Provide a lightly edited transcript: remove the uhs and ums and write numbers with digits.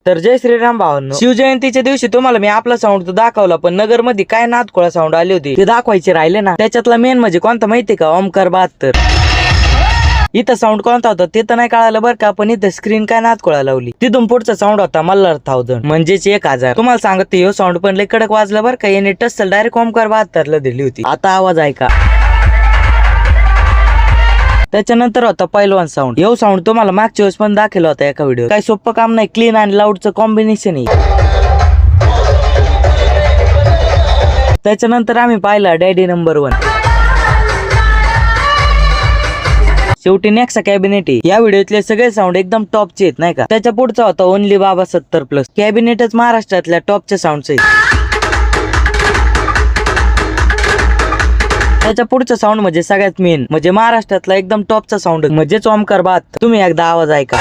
तर जय श्रीराम भावांनो, शिवजयंतीच्या दिवशी तुम्हाला मी आपला साऊंड तो दाखवला, पण नगर मध्ये काय नादखोळा साऊंड आले होते ते दाखवायचे राहिले ना. त्याच्यातला मेन म्हणजे कोणता माहितीये का? ओमकार 72. इथं साऊंड कोणता होता ते तर नाही कळालं बरं का, पण इथं स्क्रीन काय नादखोळा लावली. तिथून पुढचा साऊंड होता मल्हार 1000 म्हणजेच 1000. तुम्हाला सांगते ह्यो साऊंड पण लय कडक वाजला बरं का. याने टसल डायरेक्ट ओमकार 72 ला दिली होती. आता आवाज ऐका. त्याच्यानंतर होता पैलवान साऊंड. यो साऊंड तुम्हाला मागच्या वेळेस पण दाखवला होता एका व्हिडिओ. काही सोपं काम नाही, क्लीन आणि लाऊडचं कॉम्बिनेशन आहे. त्याच्यानंतर आम्ही पाहिला डॅडी नंबर 1. शेवटी नेक्सा कॅबिनेट आहे. या व्हिडिओतले सगळे साऊंड एकदम टॉपचे आहेत नाही का. त्याच्या पुढचा होता ओनली बाबा 70+. कॅबिनेटच महाराष्ट्रातल्या टॉपच्या साऊंडचे. त्याच्या पुढचा साऊंड म्हणजे सगळ्यात मेन, म्हणजे महाराष्ट्रातला एकदम टॉपचा साऊंड म्हणजेच ओमकार 72. तुम्ही एकदा आवाज ऐका.